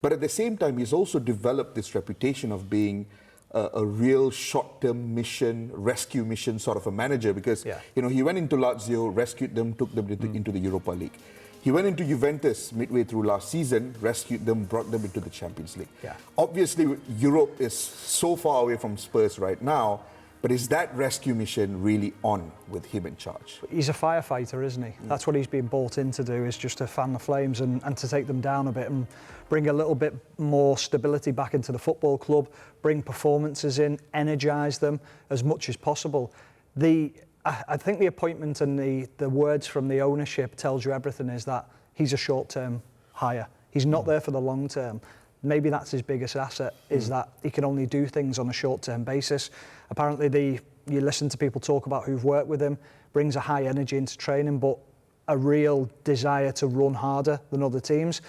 But at the same time, he's also developed this reputation of being a real short-term mission, rescue mission sort of a manager, because he went into Lazio, rescued them, took them into the Europa League. He went into Juventus midway through last season, rescued them, brought them into the Champions League. Yeah. Obviously, Europe is so far away from Spurs right now, but is that rescue mission really on with him in charge? He's a firefighter, isn't he? That's what he's been brought in to do, is just to fan the flames and to take them down a bit and bring a little bit more stability back into the football club, bring performances in, energise them as much as possible. I think the appointment and the words from the ownership tells you everything, is that he's a short-term hire. He's not there for the long term. Maybe that's his biggest asset, is that he can only do things on a short-term basis. Apparently, you listen to people talk about who've worked with him, brings a high energy into training, but a real desire to run harder than other teams.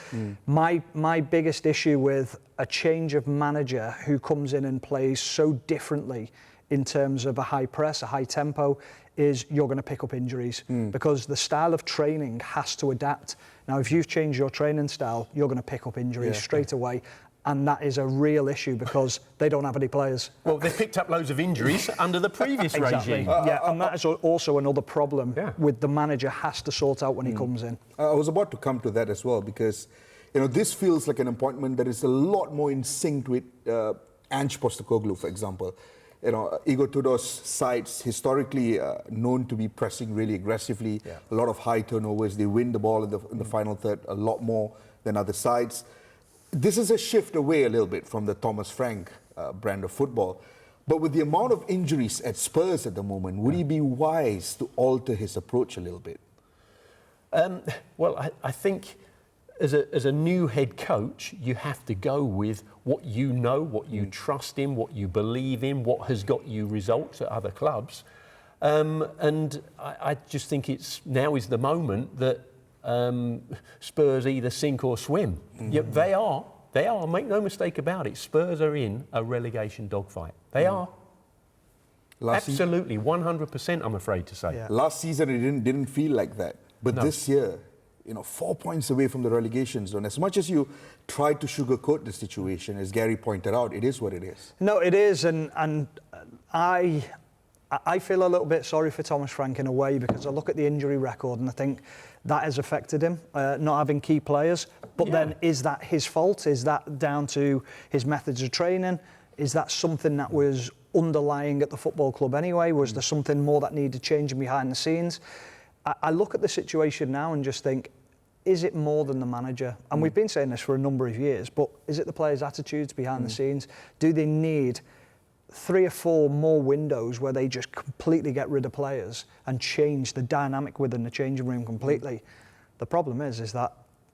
My biggest issue with a change of manager who comes in and plays so differently in terms of a high press, a high tempo, is you're going to pick up injuries because the style of training has to adapt. Now, if you've changed your training style, you're going to pick up injuries straight away. And that is a real issue because they don't have any players. Well, they picked up loads of injuries under the previous regime. And that is also another problem with the manager has to sort out when he comes in. I was about to come to that as well, because this feels like an appointment that is a lot more in sync with Ange Postecoglou, for example. Igor Tudor's sides historically known to be pressing really aggressively, a lot of high turnovers. They win the ball in the final third a lot more than other sides. This is a shift away a little bit from the Thomas Frank brand of football. But with the amount of injuries at Spurs at the moment, would he be wise to alter his approach a little bit? Well, I think as a new head coach, you have to go with what you know, what you trust in, what you believe in, what has got you results at other clubs. And I just think now is the moment that Spurs either sink or swim. Yeah, they are, make no mistake about it. Spurs are in a relegation dogfight. They are. Absolutely, 100%, I'm afraid to say. Yeah. Last season it didn't feel like that. But this year, 4 points away from the relegation zone. As much as you try to sugarcoat the situation, as Gary pointed out, it is what it is. No, it is, and I feel a little bit sorry for Thomas Frank in a way, because I look at the injury record and I think that has affected him, not having key players. But then, is that his fault? Is that down to his methods of training? Is that something that was underlying at the football club anyway? Was there something more that needed changing behind the scenes? I look at the situation now and just think, is it more than the manager? And we've been saying this for a number of years, but is it the players' attitudes behind the scenes? Do they need 3 or 4 more windows where they just completely get rid of players and change the dynamic within the changing room completely? The problem is that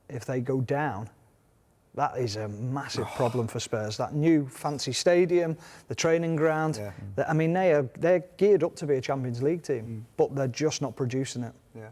if they go down, that is a massive problem for Spurs. That new fancy stadium, the training ground. I mean, they're geared up to be a Champions League team, but they're just not producing it. Yeah.